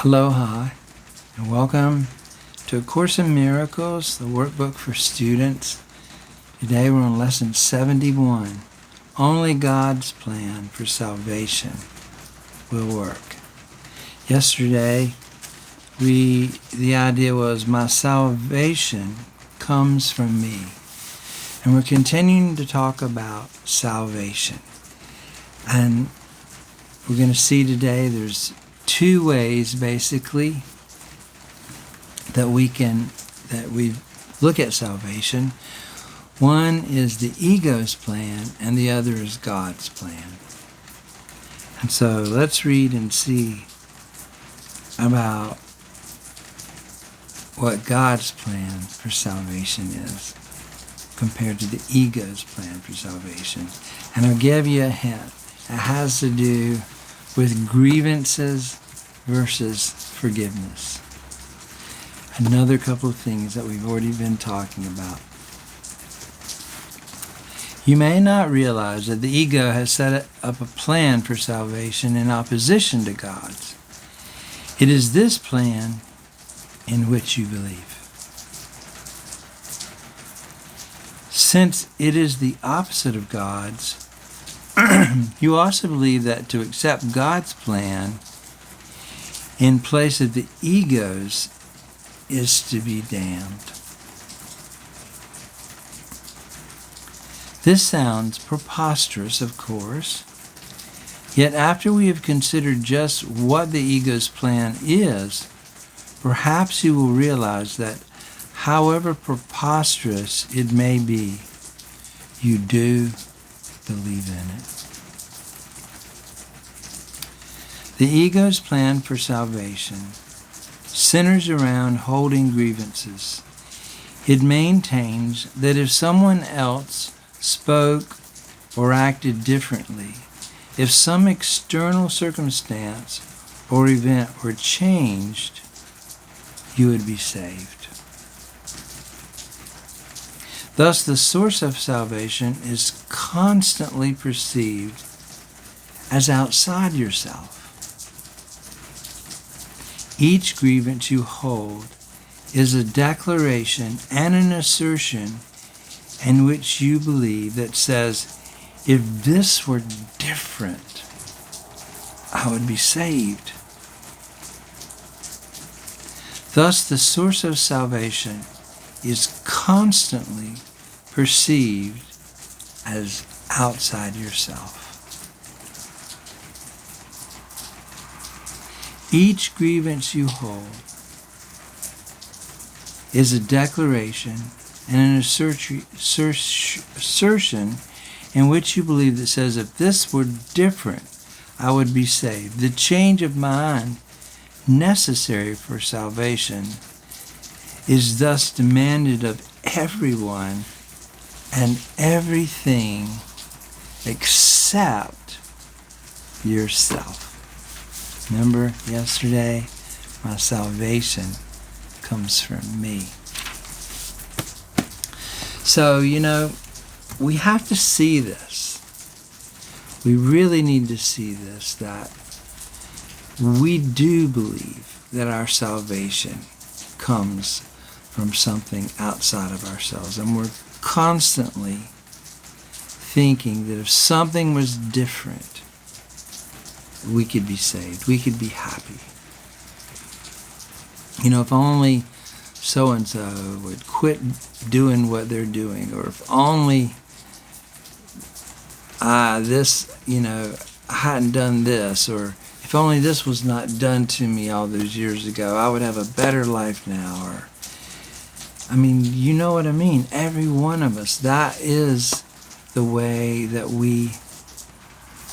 Aloha, and welcome to A Course in Miracles, the workbook for students. Today we're on lesson 71. Only God's plan for salvation will work. Yesterday, the idea was my salvation comes from me. And we're continuing to talk about salvation. And we're going to see today there's two ways basically that we look at salvation. One is the ego's plan and the other is God's plan. And so let's read and see about what God's plan for salvation is compared to the ego's plan for salvation. And I'll give you a hint. It has to do with grievances versus forgiveness. Another couple of things that we've already been talking about. You may not realize that the ego has set up a plan for salvation in opposition to God's. It is this plan in which you believe. Since it is the opposite of God's, you also believe that to accept God's plan in place of the ego's is to be damned. This sounds preposterous, of course. Yet after we have considered just what the ego's plan is, perhaps you will realize that however preposterous it may be, you do believe in it. The ego's plan for salvation centers around holding grievances. It maintains that if someone else spoke or acted differently, if some external circumstance or event were changed, you would be saved. Thus, the source of salvation is constantly perceived as outside yourself. Each grievance you hold is a declaration and an assertion in which you believe that says, if this were different, I would be saved. Thus, the source of salvation is constantly perceived as outside yourself. Each grievance you hold is a declaration and an assertion in which you believe that says, if this were different, I would be saved. The change of mind necessary for salvation is thus demanded of everyone and everything except yourself. Remember yesterday, my salvation comes from me. So, we have to see this. We really need to see this, that we do believe that our salvation comes from something outside of ourselves. And we're constantly thinking that if something was different, we could be saved. We could be happy. If only so-and-so would quit doing what they're doing, or if only I hadn't done this, or if only this was not done to me all those years ago, I would have a better life now. Or, you know what I mean. Every one of us, that is the way that we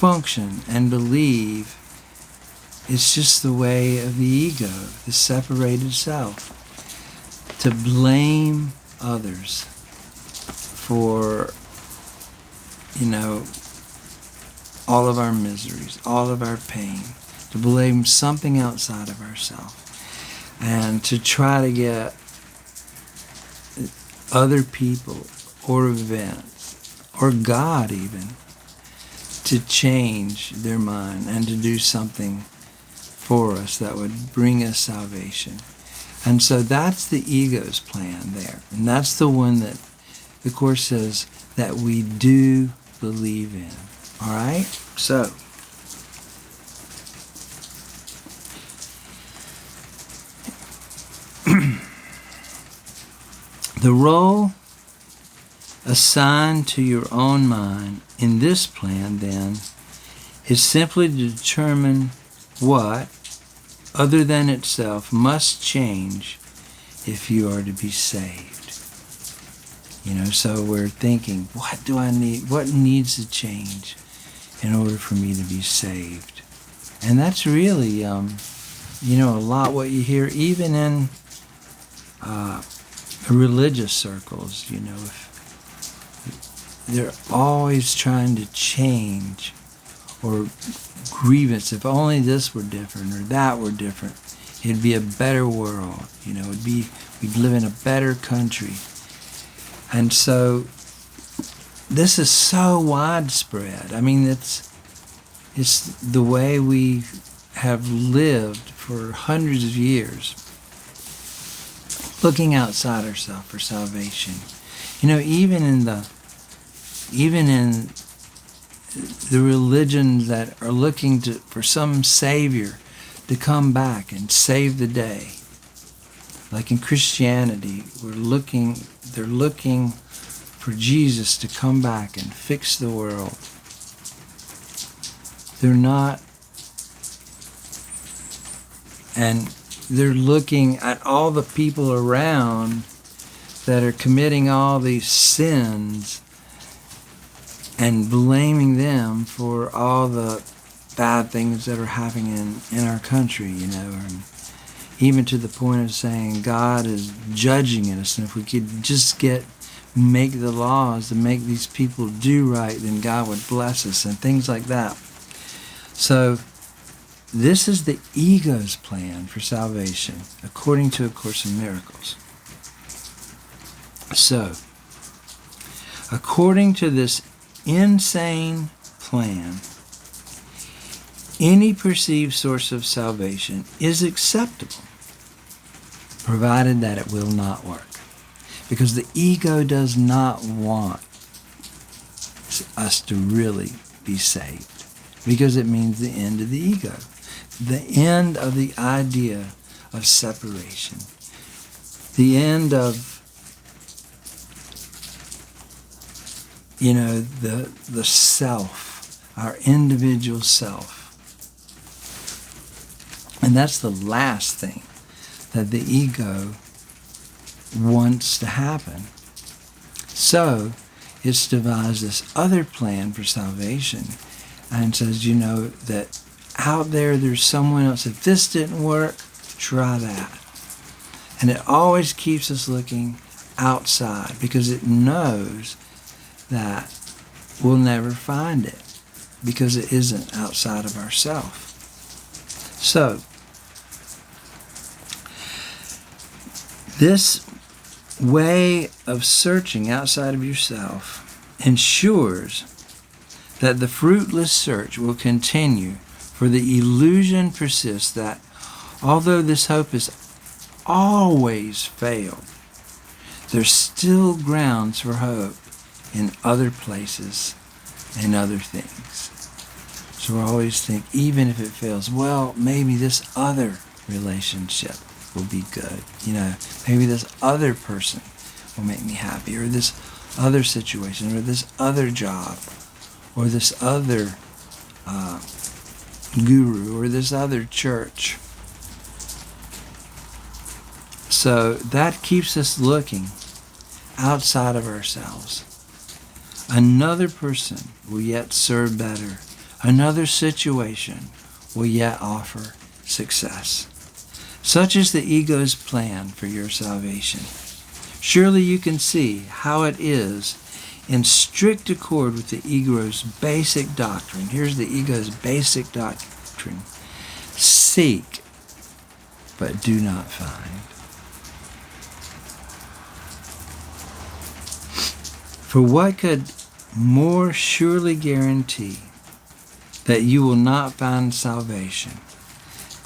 function and believe. It's just the way of the ego, the separated self, to blame others for, all of our miseries, all of our pain, to blame something outside of ourselves, and to try to get other people or events or God even to change their mind and to do something for us that would bring us salvation. And so that's the ego's plan there. And that's the one that the Course says that we do believe in. All right? So, the role assigned to your own mind in this plan, then, is simply to determine what, other than itself, must change if you are to be saved. So we're thinking, what do I need? What needs to change in order for me to be saved? And that's really, a lot what you hear even in religious circles. They're always trying to change, or grievance. If only this were different or that were different, it'd be a better world. We'd live in a better country. And so this is so widespread. I mean, it's the way we have lived for hundreds of years, looking outside ourselves for salvation. Even in the religions that are looking for some savior to come back and save the day. Like in Christianity, they're looking for Jesus to come back and fix the world. And they're looking at all the people around that are committing all these sins and blaming them for all the bad things that are happening in our country, and even to the point of saying God is judging us, and if we could just make the laws to make these people do right, then God would bless us, and things like that. So this is the ego's plan for salvation, according to A Course in Miracles. So, according to this insane plan, any perceived source of salvation is acceptable, provided that it will not work. Because the ego does not want us to really be saved, because it means the end of the ego, the end of the idea of separation, the end of the self, our individual self. And that's the last thing that the ego wants to happen. So it's devised this other plan for salvation and says, that out there's someone else. If this didn't work, try that. And it always keeps us looking outside because it knows that we'll never find it because it isn't outside of ourselves. So, this way of searching outside of yourself ensures that the fruitless search will continue, for the illusion persists that although this hope has always failed, there's still grounds for hope in other places and other things. So we always think, even if it fails, well, maybe this other relationship will be good. Maybe this other person will make me happy, or this other situation, or this other job, or this other guru, or this other church. So that keeps us looking outside of ourselves. Another person will yet serve better. Another situation will yet offer success. Such is the ego's plan for your salvation. Surely you can see how it is in strict accord with the ego's basic doctrine. Here's the ego's basic doctrine. Seek, but do not find. For what could more surely guarantee that you will not find salvation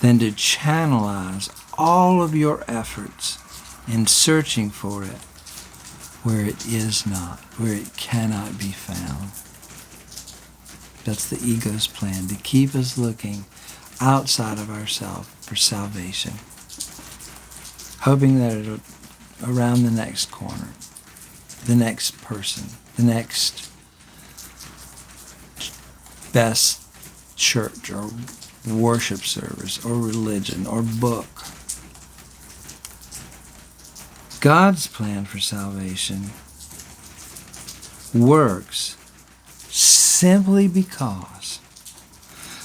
than to channelize all of your efforts in searching for it where it is not, where it cannot be found. That's the ego's plan, to keep us looking outside of ourselves for salvation, hoping that it'll around the next corner, the next person, the next best church or worship service or religion or book. God's plan for salvation works simply because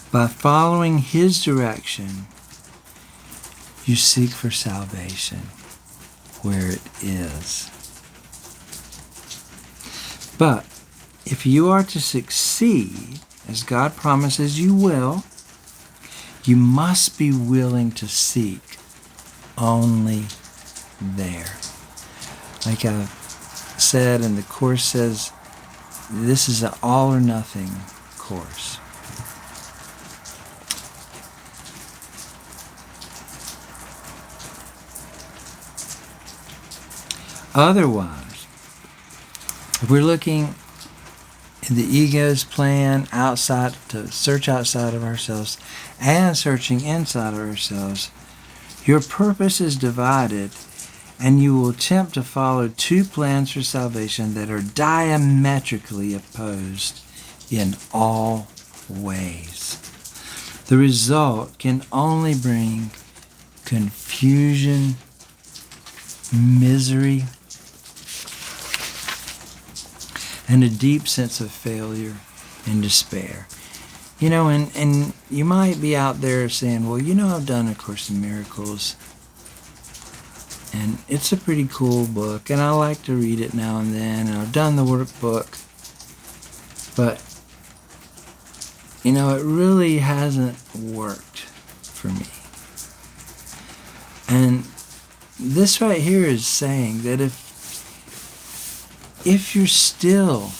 by following His direction, you seek for salvation where it is. But if you are to succeed, as God promises you will, you must be willing to seek only there. Like I've said, and the Course says, this is an all or nothing course. Otherwise, if we're looking in the ego's plan outside, to search outside of ourselves and searching inside of ourselves, your purpose is divided, and you will attempt to follow two plans for salvation that are diametrically opposed in all ways. The result can only bring confusion, misery, and a deep sense of failure and despair. You know, and you might be out there saying, well, you know, I've done A Course in Miracles, and it's a pretty cool book, and I like to read it now and then, and I've done the workbook, but, you know, it really hasn't worked for me. And this right here is saying that if you're still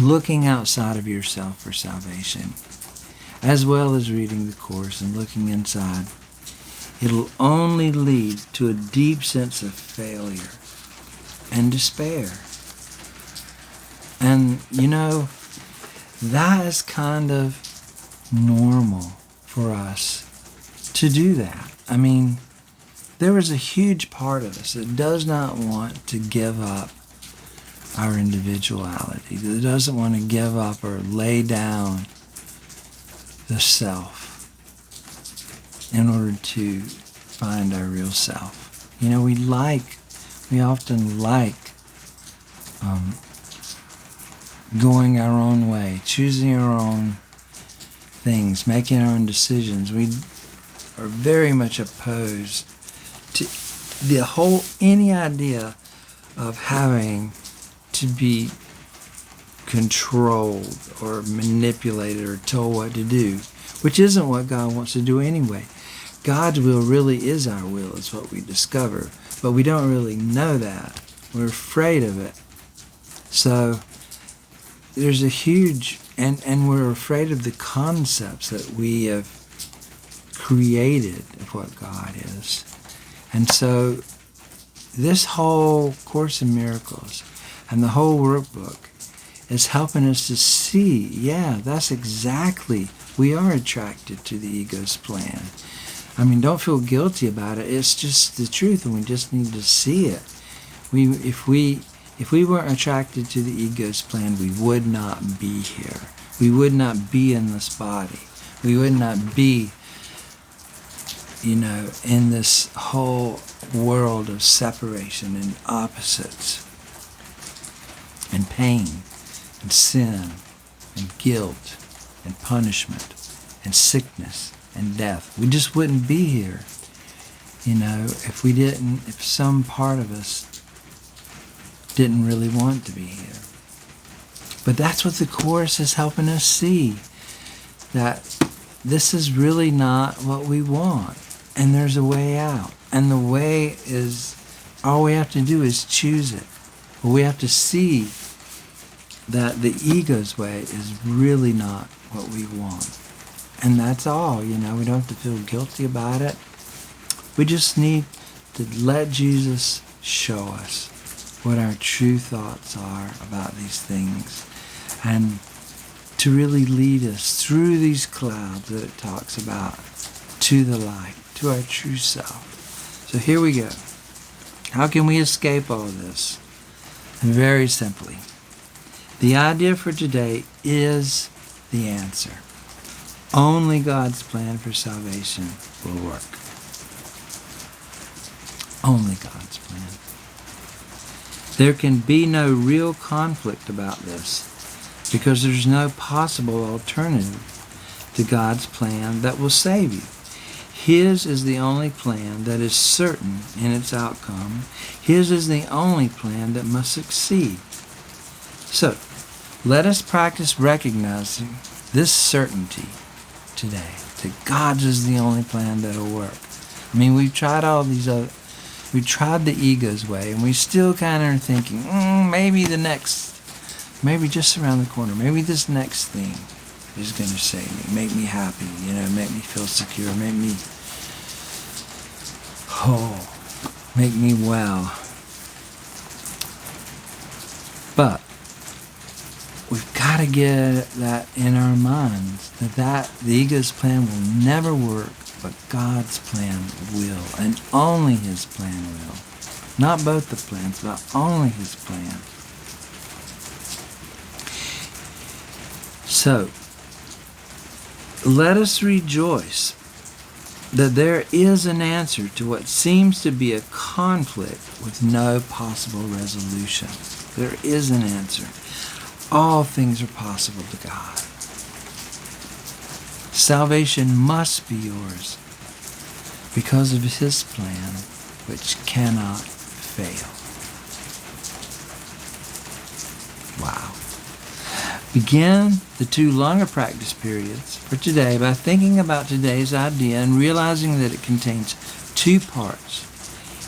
looking outside of yourself for salvation, as well as reading the Course and looking inside, it'll only lead to a deep sense of failure and despair. And, you know, that is kind of normal for us to do that. I mean, there is a huge part of us that does not want to give up our individuality, that doesn't want to give up or lay down the self in order to find our real self. You know, we often like going our own way, choosing our own things, making our own decisions. We are very much opposed to any idea of having to be controlled or manipulated or told what to do, which isn't what God wants to do anyway. God's will really is our will, is what we discover, but we don't really know that. We're afraid of it. So there's a huge, and we're afraid of the concepts that we have created of what God is. And so this whole Course in Miracles and the whole workbook is helping us to see, yeah, that's exactly, we are attracted to the ego's plan. I mean, don't feel guilty about it. It's just the truth, and we just need to see it. If we weren't attracted to the ego's plan, we would not be here. We would not be in this body. We would not be, you know, in this whole world of separation and opposites and pain and sin and guilt and punishment and sickness and death. We just wouldn't be here, you know, if some part of us didn't really want to be here. But that's what the Course is helping us see, that this is really not what we want, and there's a way out. And the way is, all we have to do is choose it. But we have to see that the ego's way is really not what we want. And that's all, we don't have to feel guilty about it. We just need to let Jesus show us what our true thoughts are about these things, and to really lead us through these clouds that it talks about to the light, to our true self. So here we go. How can we escape all this? And very simply, the idea for today is the answer. Only God's plan for salvation will work. Only God's plan. There can be no real conflict about this, because there's no possible alternative to God's plan that will save you. His is the only plan that is certain in its outcome. His is the only plan that must succeed. So, let us practice recognizing this certainty today, that God's is the only plan that will work. I mean, we've tried all these other, we tried the ego's way, and we still kind of are thinking, maybe just around the corner, maybe this next thing is going to save me, make me happy, make me feel secure, make me whole, make me well. But we've got to get that in our minds, that the ego's plan will never work, but God's plan will, and only His plan will. Not both the plans, but only His plan. So, let us rejoice that there is an answer to what seems to be a conflict with no possible resolution. There is an answer. All things are possible to God. Salvation must be yours because of His plan, which cannot fail. Wow. Begin the 2 longer practice periods for today by thinking about today's idea and realizing that it contains 2 parts,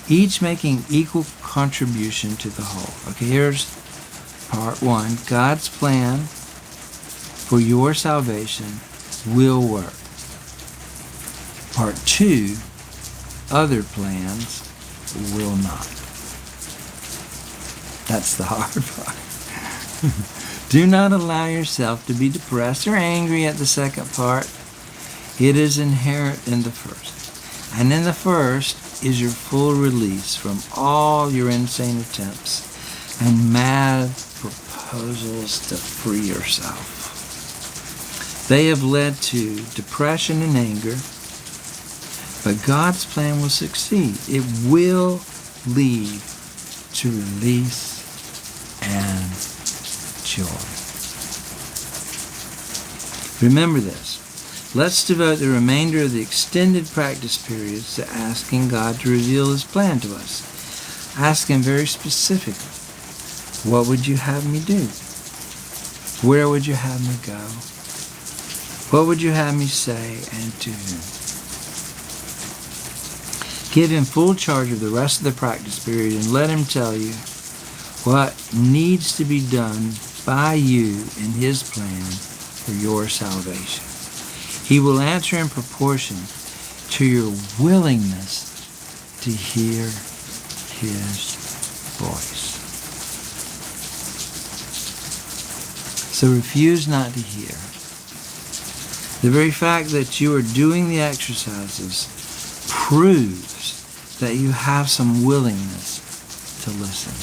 each making equal contribution to the whole. Okay, here's part 1. God's plan for your salvation will work. Part 2. Other plans will not. That's the hard part. Do not allow yourself to be depressed or angry at the second part. It is inherent in the first. And in the first is your full release from all your insane attempts and mad proposals to free yourself. They have led to depression and anger, but God's plan will succeed. It will lead to release and joy. Remember this. Let's devote the remainder of the extended practice periods to asking God to reveal His plan to us. Ask Him very specifically, what would you have me do? Where would you have me go? What would you have me say and to whom? Give Him full charge of the rest of the practice period and let Him tell you what needs to be done by you in His plan for your salvation. He will answer in proportion to your willingness to hear His voice. So refuse not to hear. The very fact that you are doing the exercises proves that you have some willingness to listen.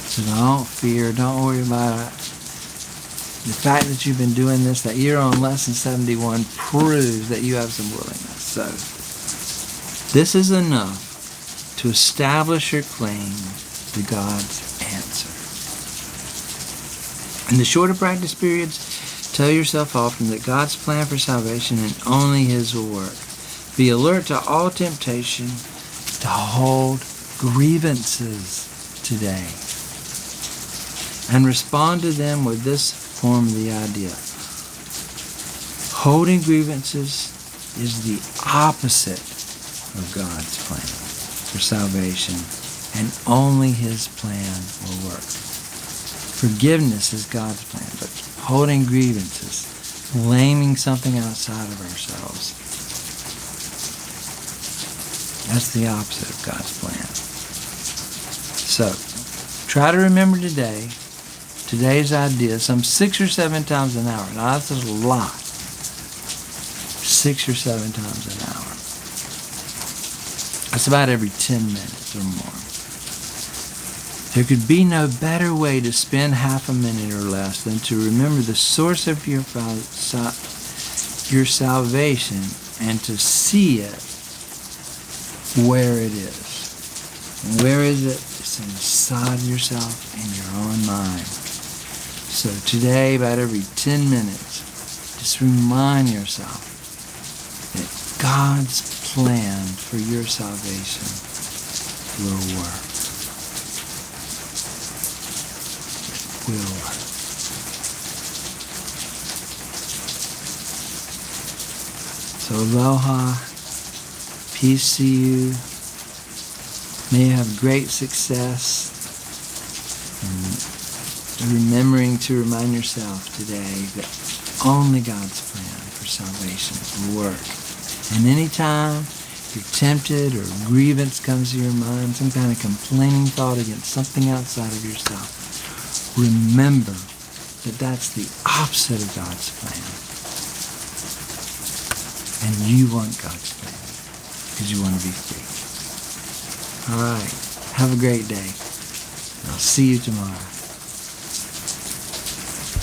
So don't fear, don't worry about it. The fact that you've been doing this, that you're on lesson 71, proves that you have some willingness. So this is enough to establish your claim to God's answer. In the shorter practice periods, tell yourself often that God's plan for salvation and only His will work. Be alert to all temptation to hold grievances today, and respond to them with this form of the idea. Holding grievances is the opposite of God's plan for salvation, and only His plan will work. Forgiveness is God's plan, but holding grievances, blaming something outside of ourselves. That's the opposite of God's plan. So, try to remember today's idea, some 6 or 7 times an hour. Now, that's a lot. 6 or 7 times an hour. That's about every 10 minutes or more. There could be no better way to spend half a minute or less than to remember the source of your salvation and to see it where it is. Where is it? It's inside yourself in your own mind. So today, about every 10 minutes, just remind yourself that God's plan for your salvation will work. It will work. So aloha, peace to you. May you have great success in remembering to remind yourself today that only God's plan for salvation will work. And anytime you're tempted or grievance comes to your mind, some kind of complaining thought against something outside of yourself, remember that that's the opposite of God's plan. And you want God's plan because you want to be free. All right. Have a great day. I'll see you tomorrow.